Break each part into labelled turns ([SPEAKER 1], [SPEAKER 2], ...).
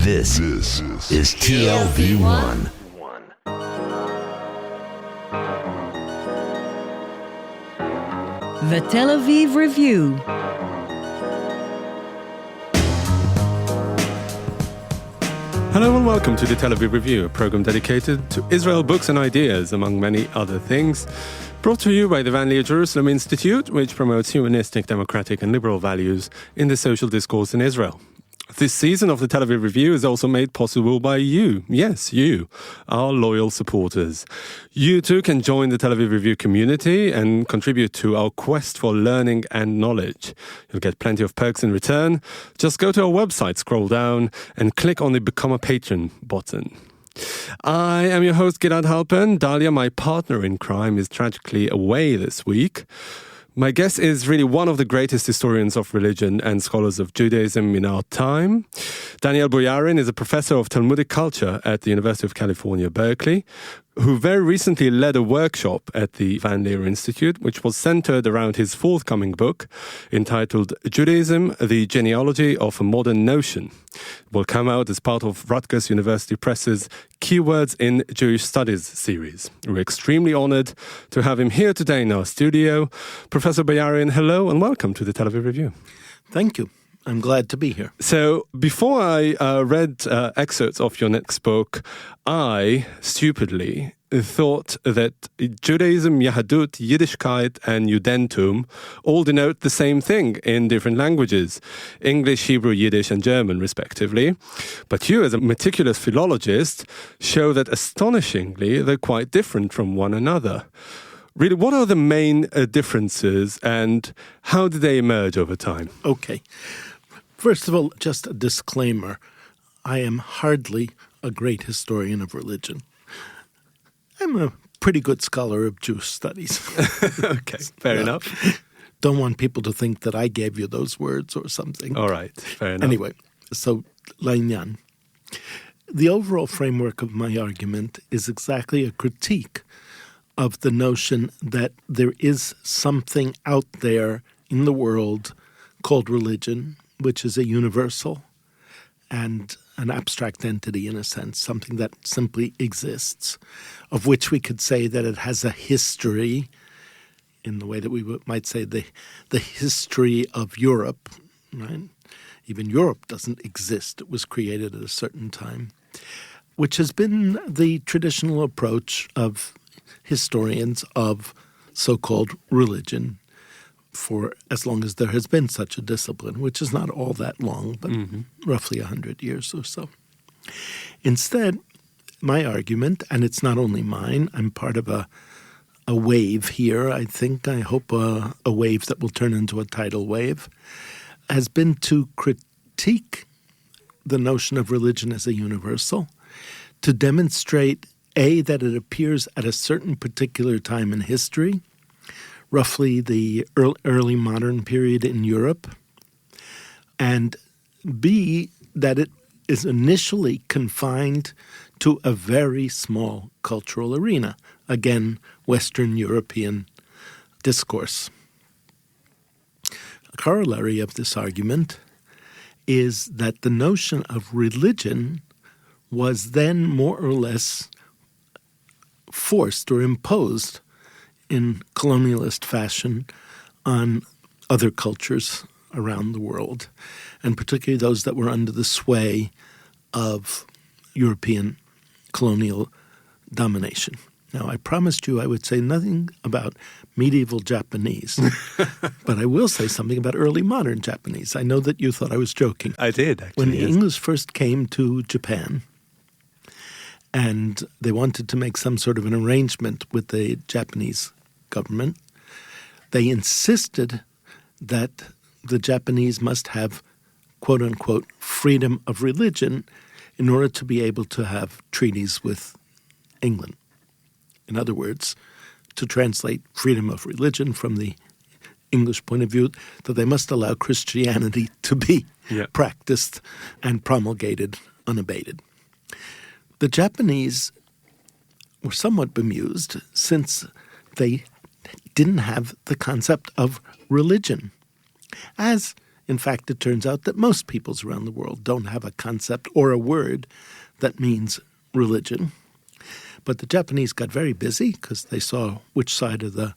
[SPEAKER 1] This is TLV1.
[SPEAKER 2] The Tel Aviv Review.
[SPEAKER 3] Hello and welcome to the Tel Aviv Review, a program dedicated to Israel books and ideas, among many other things. Brought to you by the Van Leer Jerusalem Institute, which promotes humanistic, democratic and liberal values in the social discourse in Israel. This season of the Tel Aviv Review is also made possible by you. Yes, you, our loyal supporters. You too can join the Tel Aviv Review community and contribute to our quest for learning and knowledge. You'll get plenty of perks in return. Just go to our website, scroll down, and click on the Become a Patron button. I am your host, Gilad Halpern. Dalia, my partner in crime, is tragically away this week. My guest is really one of the greatest historians of religion and scholars of Judaism in our time. Daniel Boyarin is a professor of Talmudic Culture at the University of California, Berkeley, who very recently led a workshop at the Van Leer Institute, which was centered around his forthcoming book entitled Judaism, the Genealogy of a Modern Notion. It will come out as part of Rutgers University Press's Keywords in Jewish Studies series. We're extremely honored to have him here today in our studio. Professor Boyarin, hello and welcome to the Tel Aviv Review.
[SPEAKER 4] Thank you. I'm glad to be here.
[SPEAKER 3] So before I read excerpts of your next book, I stupidly thought that Judaism, Yahadut, Yiddishkeit and Judentum all denote the same thing in different languages, English, Hebrew, Yiddish and German respectively. But you, as a meticulous philologist, show that astonishingly they're quite different from one another. Really, what are the main differences and how did they emerge over time?
[SPEAKER 4] Okay. First of all, just a disclaimer. I am hardly a great historian of religion. I'm a pretty good scholar of Jewish studies.
[SPEAKER 3] Okay, fair enough.
[SPEAKER 4] Don't want people to think that I gave you those words or something.
[SPEAKER 3] All right, fair enough.
[SPEAKER 4] Anyway, so Lainyan. The overall framework of my argument is exactly a critique of the notion that there is something out there in the world called religion, which is a universal and an abstract entity in a sense, something that simply exists, of which we could say that it has a history in the way that we might say the history of Europe, right? Even Europe doesn't exist. It was created at a certain time, which has been the traditional approach of historians of so-called religion for as long as there has been such a discipline, which is not all that long, but roughly 100 years or so. Instead, my argument, and it's not only mine, I'm part of a wave here, I hope a wave that will turn into a tidal wave, has been to critique the notion of religion as a universal, to demonstrate, A, that it appears at a certain particular time in history, roughly the early modern period in Europe, and B, that it is initially confined to a very small cultural arena, again, Western European discourse. A corollary of this argument is that the notion of religion was then more or less forced or imposed in colonialist fashion on other cultures around the world, and particularly those that were under the sway of European colonial domination. Now, I promised you I would say nothing about medieval Japanese, but I will say something about early modern Japanese. I know that you thought I was joking.
[SPEAKER 3] I did, actually.
[SPEAKER 4] When the English first came to Japan, and they wanted to make some sort of an arrangement with the Japanese government, they insisted that the Japanese must have, quote-unquote, freedom of religion in order to be able to have treaties with England. In other words, to translate freedom of religion from the English point of view, that they must allow Christianity to be practiced and promulgated unabated. The Japanese were somewhat bemused since they didn't have the concept of religion, as In fact, it turns out that most peoples around the world don't have a concept or a word that means religion. But the Japanese got very busy because they saw which side of the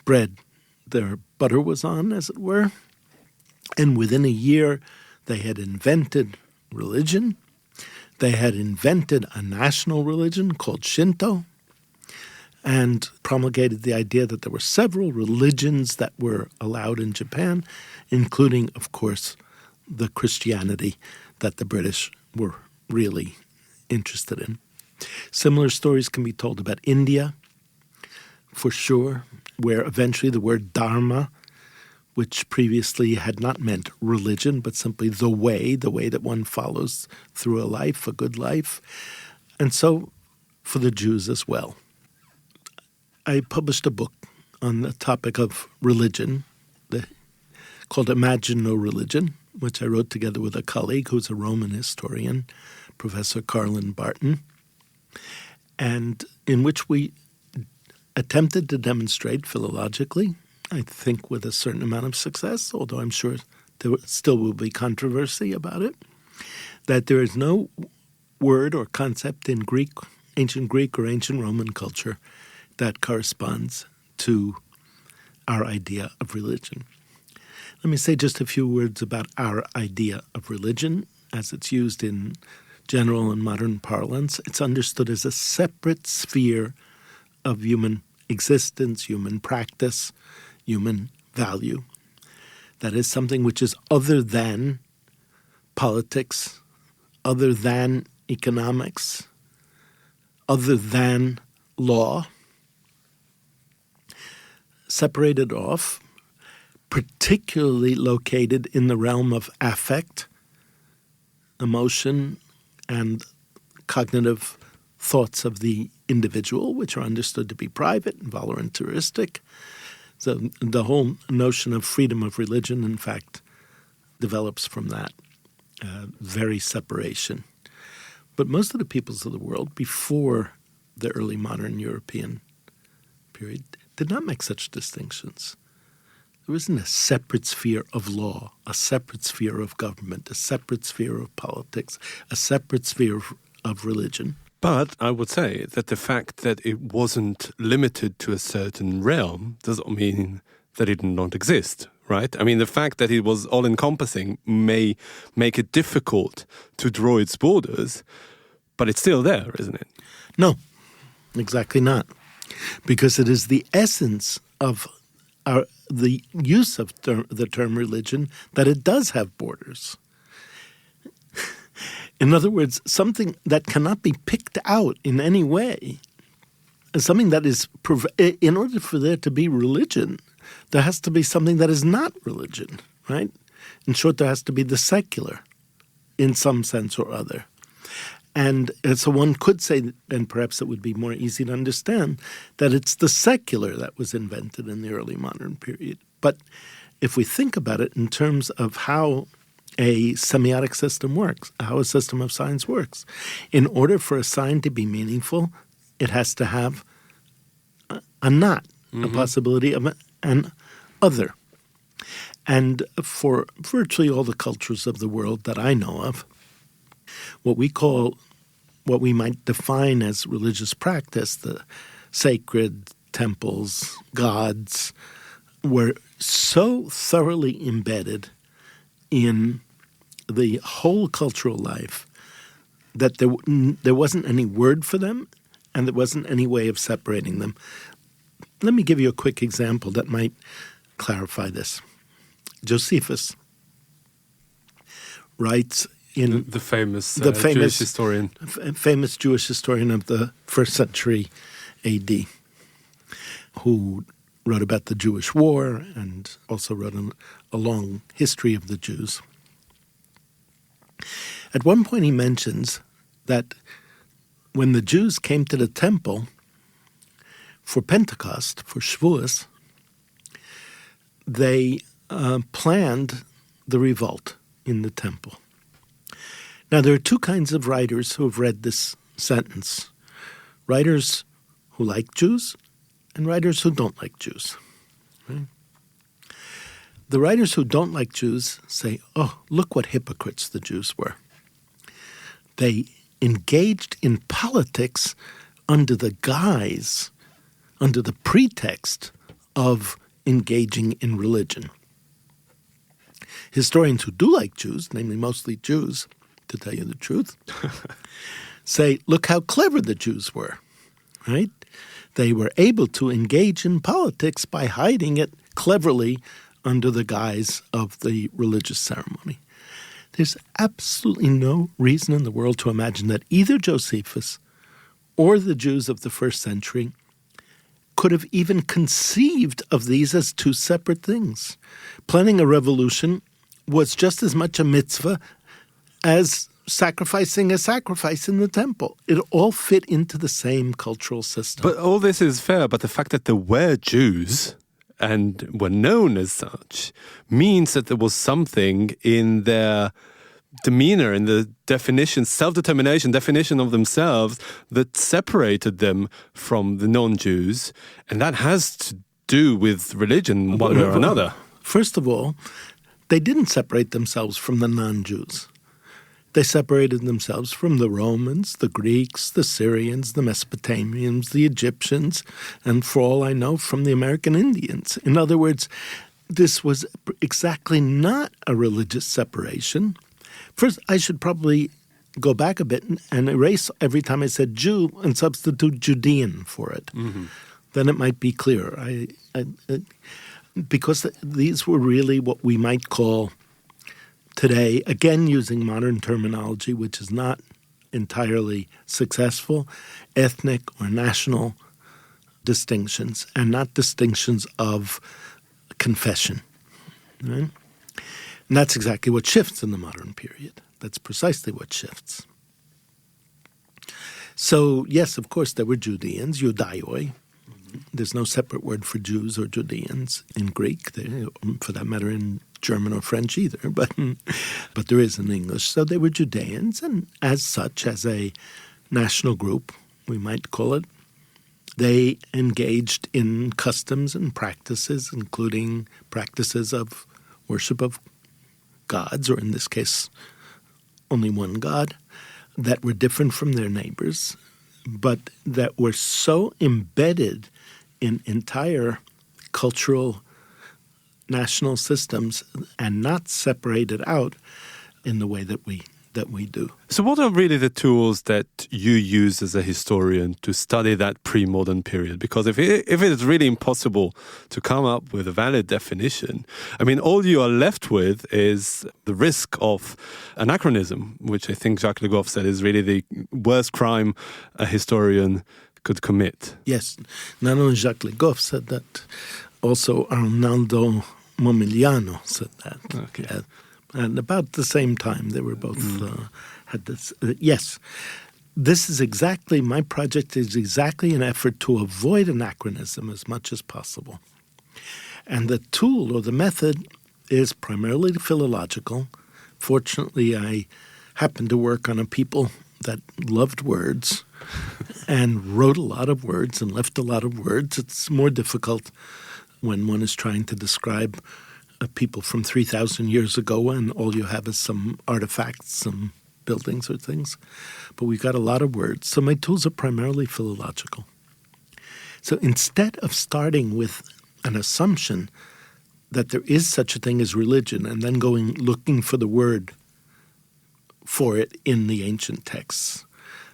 [SPEAKER 4] bread their butter was on, as it were. And within a year, they had invented religion. They had invented a national religion called Shinto and promulgated the idea that there were several religions that were allowed in Japan, including, of course, the Christianity that the British were really interested in. Similar stories can be told about India, for sure, where eventually the word dharma, which previously had not meant religion, but simply the way that one follows through a life, a good life. And so for the Jews as well. I published a book on the topic of religion called Imagine No Religion, which I wrote together with a colleague who's a Roman historian, Professor Carlin Barton, and in which we attempted to demonstrate philologically, I think with a certain amount of success, although I'm sure there still will be controversy about it, that there is no word or concept in ancient Greek or ancient Roman culture that corresponds to our idea of religion. Let me say just a few words about our idea of religion as it's used in general and modern parlance. It's understood as a separate sphere of human existence, human practice, human value. That is something which is other than politics, other than economics, other than law, separated off, particularly located in the realm of affect, emotion, and cognitive thoughts of the individual, which are understood to be private and voluntaristic. So the whole notion of freedom of religion, in fact, develops from that very separation. But most of the peoples of the world before the early modern European period did not make such distinctions. There isn't a separate sphere of law, a separate sphere of government, a separate sphere of politics, a separate sphere of religion.
[SPEAKER 3] But I would say that the fact that it wasn't limited to a certain realm doesn't mean that it did not exist, right? I mean, the fact that it was all-encompassing may make it difficult to draw its borders, but it's still there, isn't it?
[SPEAKER 4] No, exactly not. Because it is the essence of the use of the term religion that it does have borders. In other words, something that cannot be picked out in any way, something that is, in order for there to be religion, there has to be something that is not religion, right? In short, there has to be the secular in some sense or other. And so one could say, and perhaps it would be more easy to understand, that it's the secular that was invented in the early modern period. But if we think about it in terms of how a semiotic system works, how a system of signs works, in order for a sign to be meaningful, it has to have a not, a possibility of an other. And for virtually all the cultures of the world that I know of, what we might define as religious practice, the sacred temples, gods, were so thoroughly embedded in the whole cultural life that there wasn't any word for them and there wasn't any way of separating them. Let me give you a quick example that might clarify this. Josephus writes in
[SPEAKER 3] the famous Jewish historian.
[SPEAKER 4] Famous Jewish historian of the 1st century A.D., who wrote about the Jewish War and also wrote a long history of the Jews. At one point he mentions that when the Jews came to the temple for Pentecost, for Shavuos, they planned the revolt in the temple. Now, there are two kinds of writers who have read this sentence. Writers who like Jews and writers who don't like Jews. Right? The writers who don't like Jews say, oh, look what hypocrites the Jews were. They engaged in politics under the guise, under the pretext of engaging in religion. Historians who do like Jews, namely mostly Jews, to tell you the truth, say, look how clever the Jews were, right? They were able to engage in politics by hiding it cleverly under the guise of the religious ceremony. There's absolutely no reason in the world to imagine that either Josephus or the Jews of the first century could have even conceived of these as two separate things. Planning a revolution was just as much a mitzvah as sacrificing a sacrifice in the temple. It all fit into the same cultural system.
[SPEAKER 3] But all this is fair, but the fact that there were Jews and were known as such means that there was something in their demeanor, in the definition, self-determination, definition of themselves that separated them from the non-Jews. And that has to do with religion, one way or another.
[SPEAKER 4] First of all, they didn't separate themselves from the non-Jews. They separated themselves from the Romans, the Greeks, the Syrians, the Mesopotamians, the Egyptians, and for all I know, from the American Indians. In other words, this was exactly not a religious separation. First, I should probably go back a bit and erase every time I said Jew and substitute Judean for it. Mm-hmm. Then it might be clearer. Because these were really what we might call today, again using modern terminology, which is not entirely successful, ethnic or national distinctions, and not distinctions of confession. Right? And that's exactly what shifts in the modern period. That's precisely what shifts. So, yes, of course, there were Judeans, Judaioi. There's no separate word for Jews or Judeans in Greek, for that matter in German or French either, but there is in English. So they were Judeans, and as such, as a national group, we might call it, they engaged in customs and practices, including practices of worship of gods, or in this case, only one god, that were different from their neighbors, but that were so embedded in entire cultural national systems and not separated out in the way that we do.
[SPEAKER 3] So what are really the tools that you use as a historian to study that pre-modern period? Because if it is really impossible to come up with a valid definition, I mean, all you are left with is the risk of anachronism, which I think Jacques Le Goff said is really the worst crime a historian could commit.
[SPEAKER 4] Yes, not only Jacques Le Goff said that, also Arnaldo Momigliano said that.
[SPEAKER 3] Okay.
[SPEAKER 4] And about the same time, they were both had this. Yes, this is exactly, my project is exactly an effort to avoid anachronism as much as possible. And the tool or the method is primarily philological. Fortunately, I happened to work on a people that loved words and wrote a lot of words and left a lot of words. It's more difficult when one is trying to describe people from 3,000 years ago and all you have is some artifacts, some buildings or things. But we've got a lot of words. So my tools are primarily philological. So instead of starting with an assumption that there is such a thing as religion and then going looking for the word for it in the ancient texts,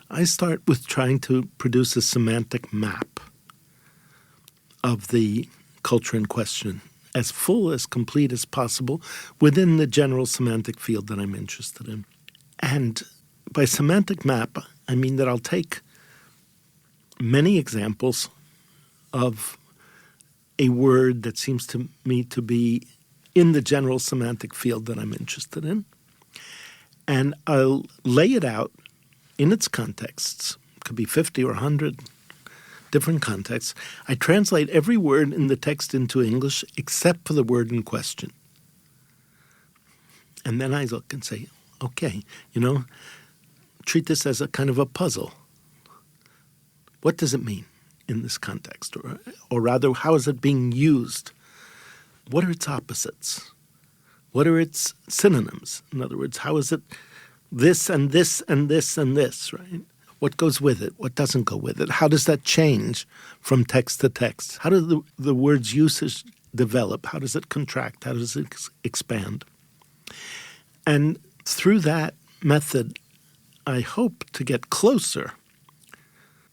[SPEAKER 4] I start with trying to produce a semantic map of the culture in question, as full, as complete as possible, within the general semantic field that I'm interested in. And by semantic map, I mean that I'll take many examples of a word that seems to me to be in the general semantic field that I'm interested in, and I'll lay it out in its contexts. It could be 50 or 100 different contexts. I translate every word in the text into English except for the word in question. And then I look and say, okay, treat this as a kind of a puzzle. What does it mean in this context? Or rather, how is it being used what are its opposites? What are its synonyms? In other words, how is it this and this and this and this, right? What goes with it? What doesn't go with it? How does that change from text to text? How do the word's usage develop? How does it contract? How does it expand? And through that method, I hope to get closer.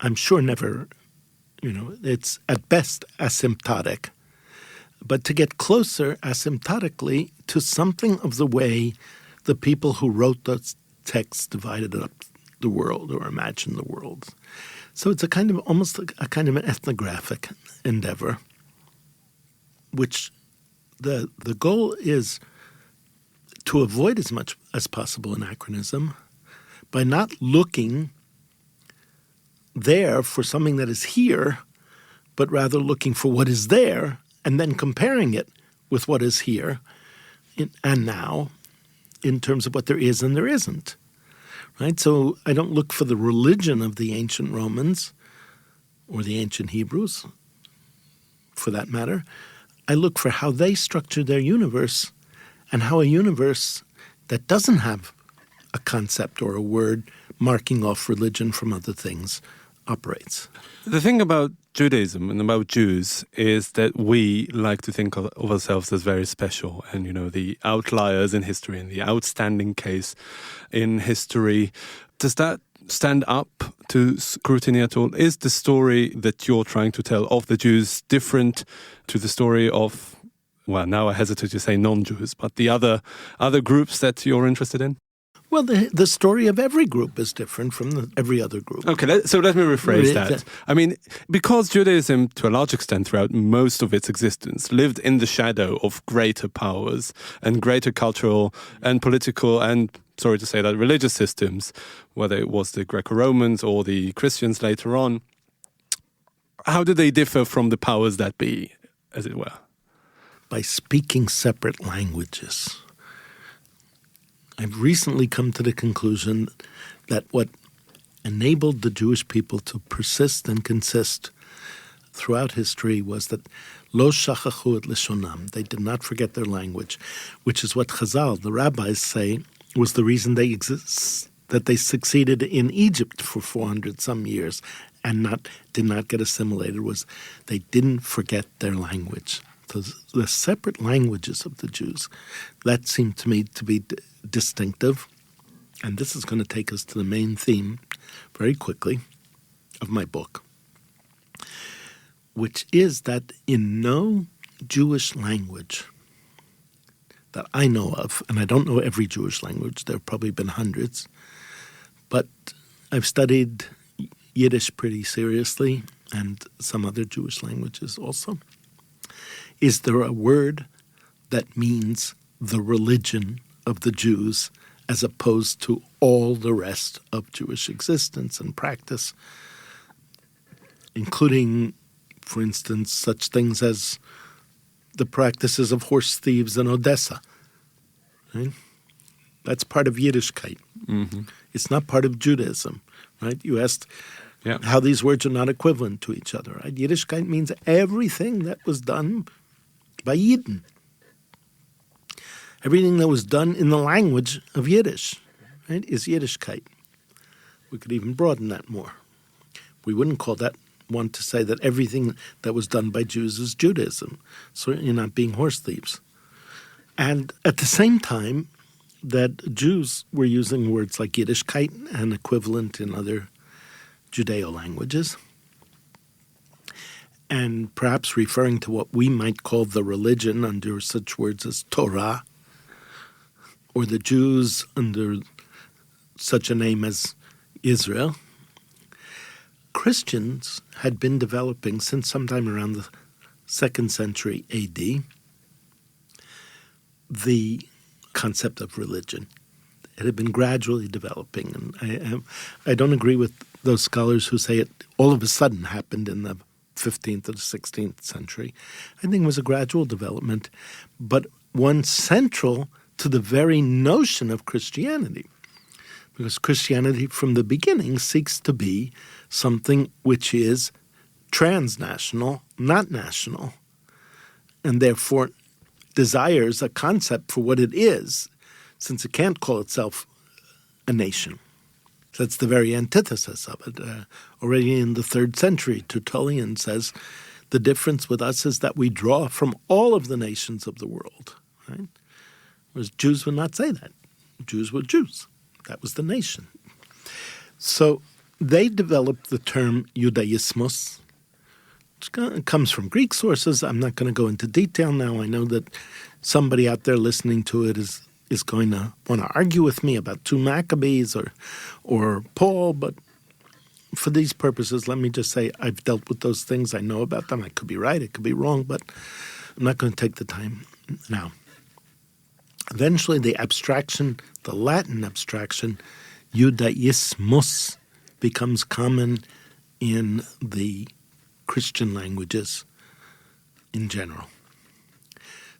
[SPEAKER 4] I'm sure never, it's at best asymptotic, but to get closer asymptotically to something of the way the people who wrote those texts divided up the world or imagined the world. So it's almost a kind of an ethnographic endeavor, which the goal is to avoid as much as possible anachronism by not looking there for something that is here, but rather looking for what is there and then comparing it with what is here and now in terms of what there is and there isn't. Right? So I don't look for the religion of the ancient Romans or the ancient Hebrews, for that matter. I look for how they structured their universe and how a universe that doesn't have a concept or a word marking off religion from other things operates.
[SPEAKER 3] The thing about Judaism and about Jews is that we like to think of ourselves as very special and, the outliers in history and the outstanding case in history. Does that stand up to scrutiny at all? Is the story that you're trying to tell of the Jews different to the story of, well, now I hesitate to say non-Jews, but the other groups that you're interested in?
[SPEAKER 4] Well, the story of every group is different from every other group.
[SPEAKER 3] Okay, so let me rephrase that. I mean, because Judaism, to a large extent throughout most of its existence, lived in the shadow of greater powers and greater cultural and political and, sorry to say that, religious systems, whether it was the Greco-Romans or the Christians later on, how do they differ from the powers that be, as it were?
[SPEAKER 4] By speaking separate languages. I've recently come to the conclusion that what enabled the Jewish people to persist and consist throughout history was that lo shachachu et leshonam. They did not forget their language, which is what Chazal, the rabbis, say was the reason they exist, that they succeeded in Egypt for 400 some years and did not get assimilated, was they didn't forget their language. So the separate languages of the Jews, that seemed to me to be distinctive. And this is going to take us to the main theme very quickly of my book, which is that in no Jewish language that I know of, and I don't know every Jewish language, there have probably been hundreds, but I've studied Yiddish pretty seriously and some other Jewish languages also. Is there a word that means the religion of the Jews as opposed to all the rest of Jewish existence and practice, including, for instance, such things as the practices of horse thieves in Odessa? Right? That's part of Yiddishkeit. Mm-hmm. It's not part of Judaism. Right? You asked how these words are not equivalent to each other. Right? Yiddishkeit means everything that was done by Yidden. Everything that was done in the language of Yiddish, right, is Yiddishkeit. We could even broaden that more. We wouldn't want to say that everything that was done by Jews is Judaism, certainly not being horse thieves. And at the same time that Jews were using words like Yiddishkeit and equivalent in other Judeo languages, and perhaps referring to what we might call the religion under such words as Torah, or the Jews under such a name as Israel, Christians had been developing since sometime around the 2nd century A.D. the concept of religion. It had been gradually developing, and I don't agree with those scholars who say it all of a sudden happened in the 15th or the 16th century. I think it was a gradual development, but one central to the very notion of Christianity, because Christianity from the beginning seeks to be something which is transnational, not national, and therefore desires a concept for what it is, since it can't call itself a nation. That's the very antithesis of it. Already in the 3rd century, Tertullian says the difference with us is that we draw from all of the nations of the world, right? Whereas Jews would not say that. Jews were Jews. That was the nation. So they developed the term Judaismus, which comes from Greek sources. I'm not going to go into detail now. I know that somebody out there listening to it is going to want to argue with me about 2 Maccabees or Paul, but for these purposes, let me just say I've dealt with those things. I know about them. I could be right, I could be wrong, but I'm not going to take the time now. Eventually, the Latin abstraction, Judaismus, becomes common in the Christian languages in general.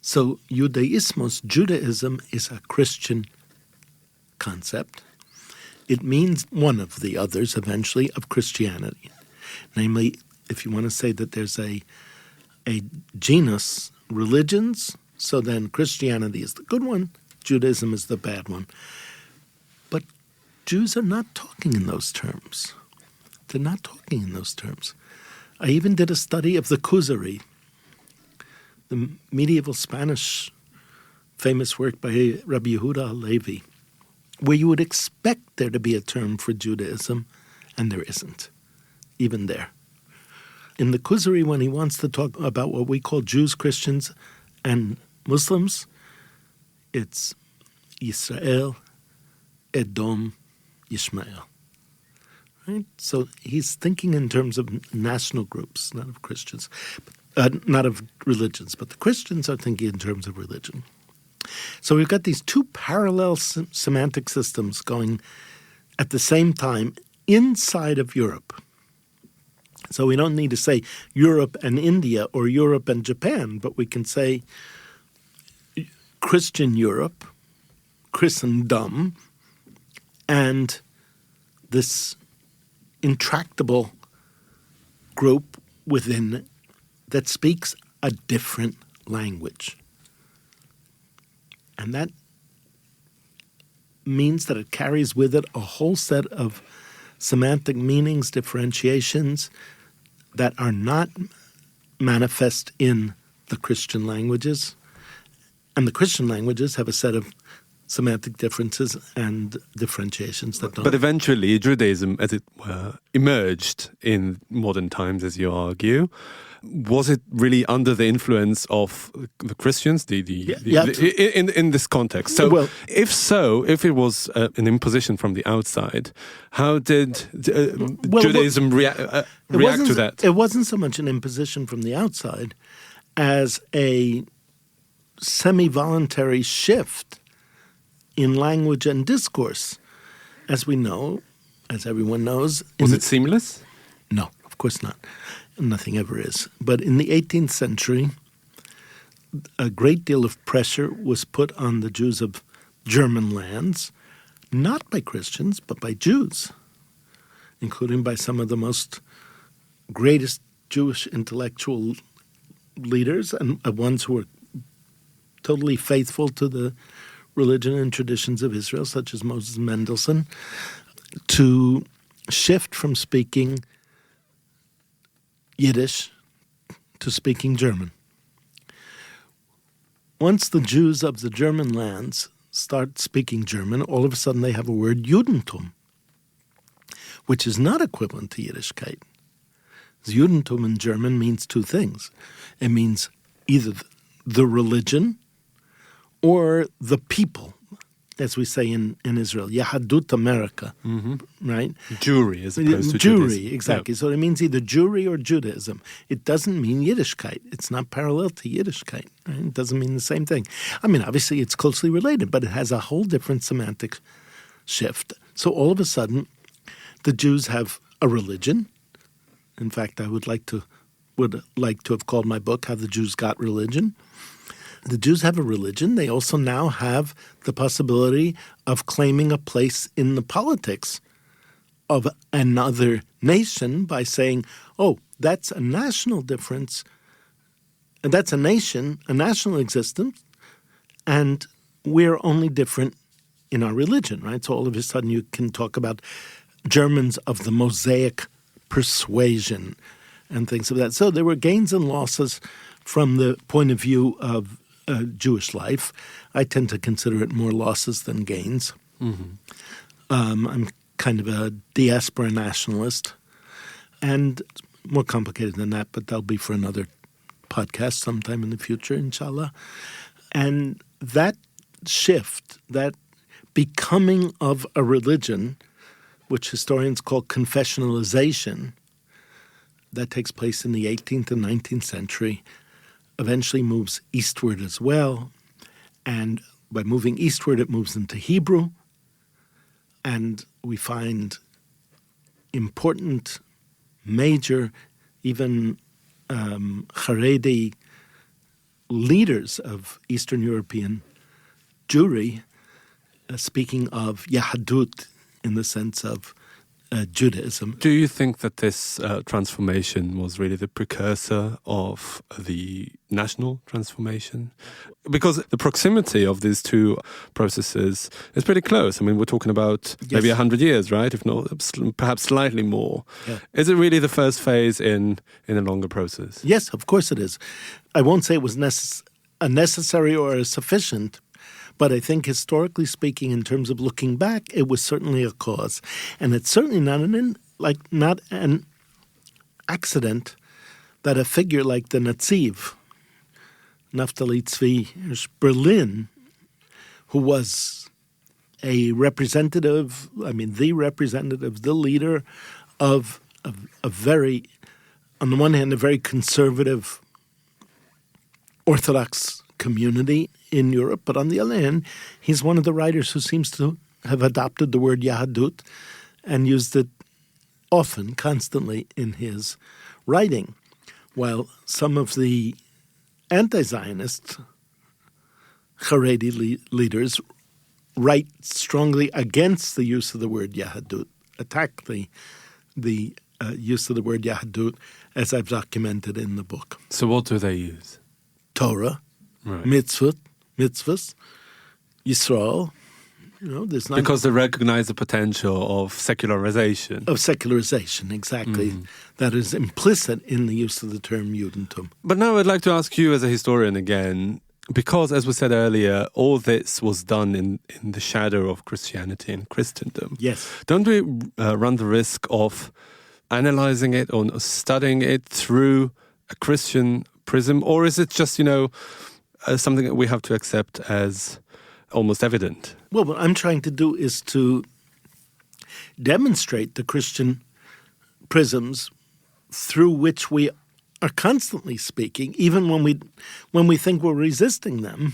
[SPEAKER 4] So Judaism, is a Christian concept. It means one of the others, eventually, of Christianity. Namely, if you want to say that there's a genus, religions, so then Christianity is the good one, Judaism is the bad one. But Jews are not talking in those terms. They're not talking in those terms. I even did a study of the Kuzari, the medieval Spanish famous work by Rabbi Yehuda Halevi, where you would expect there to be a term for Judaism, and there isn't, even there. In the Kuzari, when he wants to talk about what we call Jews, Christians, and Muslims, it's Yisrael, Edom, Yishmael. Right? So he's thinking in terms of national groups, not of Christians, not of religions, but the Christians are thinking in terms of religion. So we've got these 2 parallel semantic systems going at the same time inside of Europe. So we don't need to say Europe and India or Europe and Japan, but we can say Christian Europe, Christendom, and this intractable group within that speaks a different language. And that means that it carries with it a whole set of semantic meanings, differentiations that are not manifest in the Christian languages. And the Christian languages have a set of semantic differences and differentiations that don't.
[SPEAKER 3] But eventually, Judaism, as it were, emerged in modern times, as you argue. Was it really under the influence of the Christians in this context? So,
[SPEAKER 4] well,
[SPEAKER 3] if it was an imposition from the outside, how did Judaism react to that?
[SPEAKER 4] It wasn't so much an imposition from the outside as a semi-voluntary shift in language and discourse. As we know, as everyone knows...
[SPEAKER 3] Was it seamless?
[SPEAKER 4] No, of course not. Nothing ever is. But in the 18th century, a great deal of pressure was put on the Jews of German lands, not by Christians, but by Jews, including by some of the most greatest Jewish intellectual leaders and ones who were totally faithful to the religion and traditions of Israel, such as Moses Mendelssohn, to shift from speaking Yiddish to speaking German. Once the Jews of the German lands start speaking German, all of a sudden they have a word, Judentum, which is not equivalent to Yiddishkeit. Judentum in German means 2 things. It means either the religion or the people, as we say in Israel, Yahadut America, right?
[SPEAKER 3] Jewry as opposed to
[SPEAKER 4] Jewry,
[SPEAKER 3] Judaism.
[SPEAKER 4] exactly.
[SPEAKER 3] Yeah.
[SPEAKER 4] So it means either Jewry or Judaism. It doesn't mean Yiddishkeit. It's not parallel to Yiddishkeit. Right? It doesn't mean the same thing. I mean, obviously it's closely related, but it has a whole different semantic shift. So all of a sudden, the Jews have a religion. In fact, I would like to have called my book "How the Jews Got Religion." The Jews have a religion. They also now have the possibility of claiming a place in the politics of another nation by saying, oh, that's a national difference, and that's a nation, a national existence, And we're only different in our religion, right? So all of a sudden you can talk about Germans of the Mosaic persuasion and things of that. So there were gains and losses from the point of view of Jewish life. I tend to consider it more losses than gains. I'm kind of a diaspora nationalist, and more complicated than that, but that'll be for another podcast sometime in the future, inshallah. And that shift, that becoming of a religion, which historians call confessionalization, that takes place in the 18th and 19th century, eventually moves eastward as well. And by moving eastward, it moves into Hebrew. And we find important, major, even Haredi leaders of Eastern European Jewry speaking of Yahadut in the sense of Judaism.
[SPEAKER 3] Do you think that this transformation was really the precursor of the national transformation? Because the proximity of these two processes is pretty close. I mean, we're talking about maybe 100 years, right? If not, perhaps slightly more.
[SPEAKER 4] Yeah.
[SPEAKER 3] Is it really the first phase in a longer process?
[SPEAKER 4] Yes, of course it is. I won't say it was a necessary or a sufficient, but I think historically speaking, in terms of looking back, it was certainly a cause. And it's certainly not an accident that a figure like the Netziv, Naftali Tzvi Hirsch Berlin, who was the representative, the leader of a very, on the one hand, a very conservative Orthodox community in Europe, but on the other hand, he's one of the writers who seems to have adopted the word Yahadut and used it often, constantly in his writing, while some of the anti-Zionist Haredi leaders write strongly against the use of the word Yahadut, attack the use of the word Yahadut, as I've documented in the book.
[SPEAKER 3] So what do they use?
[SPEAKER 4] Torah,
[SPEAKER 3] Right.
[SPEAKER 4] mitzvahs, Yisrael. There's not
[SPEAKER 3] Because they recognize the potential of secularization.
[SPEAKER 4] of secularization, exactly. That is implicit in the use of the term Judentum.
[SPEAKER 3] But now I'd like to ask you as a historian again, because as we said earlier, all this was done in the shadow of Christianity and Christendom.
[SPEAKER 4] Yes.
[SPEAKER 3] Don't we run the risk of analyzing it or studying it through a Christian prism? Or is it just, something that we have to accept as almost evident?
[SPEAKER 4] Well, what I'm trying to do is to demonstrate the Christian prisms through which we are constantly speaking, even when we think we're resisting them,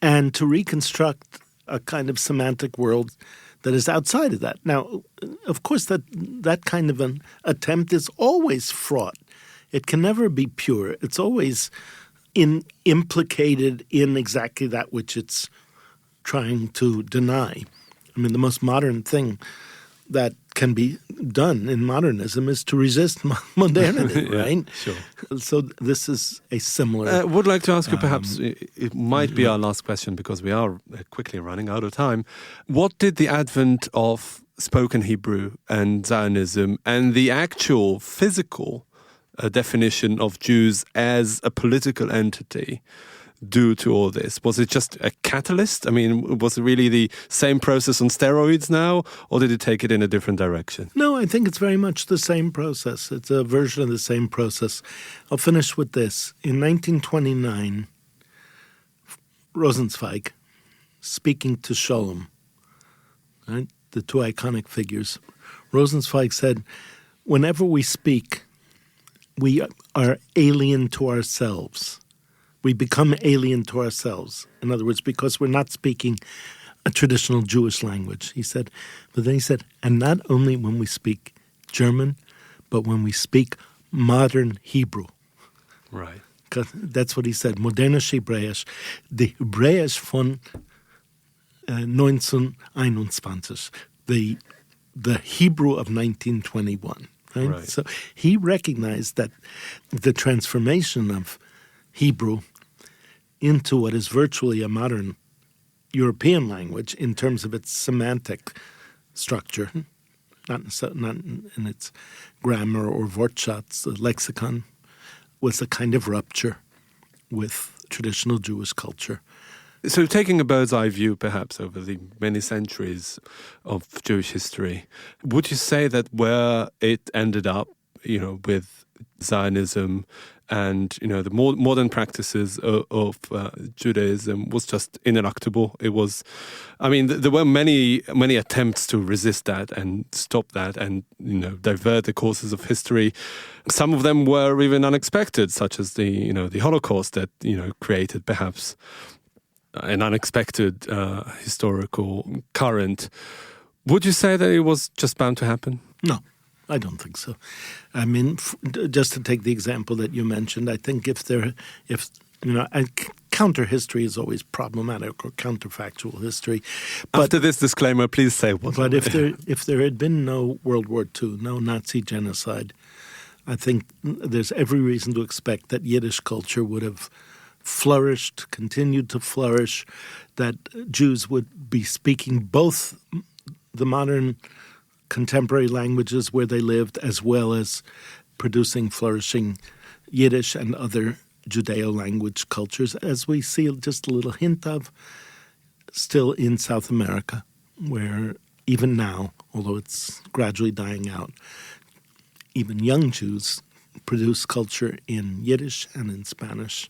[SPEAKER 4] and to reconstruct a kind of semantic world that is outside of that. Now, of course, that kind of an attempt is always fraught. It can never be pure. It's always implicated in exactly that which it's trying to deny. I mean, the most modern thing that can be done in modernism is to resist modernity,
[SPEAKER 3] Yeah,
[SPEAKER 4] right?
[SPEAKER 3] sure.
[SPEAKER 4] So this is a similar...
[SPEAKER 3] I would like to ask you, perhaps, it might be our last question because we are quickly running out of time. What did the advent of spoken Hebrew and Zionism and the actual physical definition of Jews as a political entity do to all this? Was it just a catalyst? I mean, was it really the same process on steroids now, or did it take it in a different direction?
[SPEAKER 4] No, I think it's very much the same process. It's a version of the same process. I'll finish with this. In 1929, Rosenzweig, speaking to Sholem, right, the two iconic figures, Rosenzweig said, whenever we speak, we are alien to ourselves. We become alien to ourselves. In other words, because we're not speaking a traditional Jewish language. He said, but then he said, and not only when we speak German, but when we speak modern Hebrew.
[SPEAKER 3] Right.
[SPEAKER 4] That's what he said, modernes Hebräisch, the Hebräisch von 1921, the Hebrew of 1921. Right? So he recognized that the transformation of Hebrew into what is virtually a modern European language in terms of its semantic structure, not in its grammar or Wortschatz, the lexicon, was a kind of rupture with traditional Jewish culture.
[SPEAKER 3] So taking a bird's eye view, perhaps, over the many centuries of Jewish history, would you say that where it ended up, with Zionism and, the more modern practices of Judaism was just ineluctable? It was, there were many attempts to resist that and stop that and, divert the courses of history. Some of them were even unexpected, such as the Holocaust that, created perhaps an unexpected historical current. Would you say that it was just bound to happen?
[SPEAKER 4] No, I don't think so. Just to take the example that you mentioned, I think counter history is always problematic, or counterfactual history. But,
[SPEAKER 3] after this disclaimer, please say what.
[SPEAKER 4] But if there had been no World War II, no Nazi genocide, I think there's every reason to expect that Yiddish culture would have flourished, continued to flourish, that Jews would be speaking both the modern contemporary languages where they lived, as well as producing flourishing Yiddish and other Judeo-language cultures, as we see just a little hint of still in South America, where even now, although it's gradually dying out, even young Jews produce culture in Yiddish and in Spanish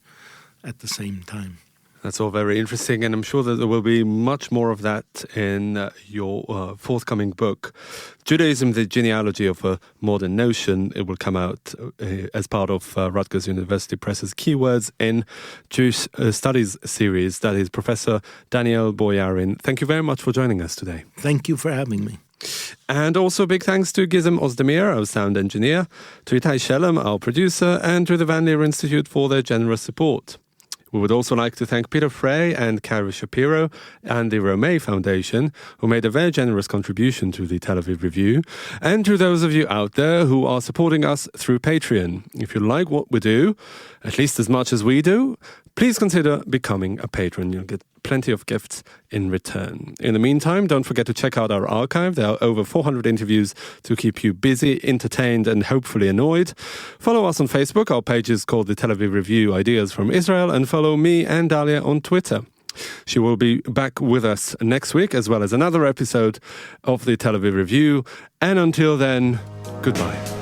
[SPEAKER 4] at the same time.
[SPEAKER 3] That's all very interesting, and I'm sure that there will be much more of that in your forthcoming book, Judaism, the Genealogy of a Modern Notion. It will come out as part of Rutgers University Press's Keywords in Jewish Studies series. That is Professor Daniel Boyarin. Thank you very much for joining us today.
[SPEAKER 4] Thank you for having me.
[SPEAKER 3] And also big thanks to Gizem Ozdemir, our sound engineer, to Itai Shelem, our producer, and to the Van Leer Institute for their generous support. We would also like to thank Peter Frey and Carrie Shapiro and the Romay Foundation, who made a very generous contribution to the Tel Aviv Review, and to those of you out there who are supporting us through Patreon. If you like what we do, at least as much as we do, please consider becoming a patron. You'll get plenty of gifts in return. In the meantime, don't forget to check out our archive. There are over 400 interviews to keep you busy, entertained, and hopefully annoyed. Follow us on Facebook. Our page is called the Tel Aviv Review Ideas from Israel. And follow me and Dalia on Twitter. She will be back with us next week, as well as another episode of the Tel Aviv Review. And until then, goodbye.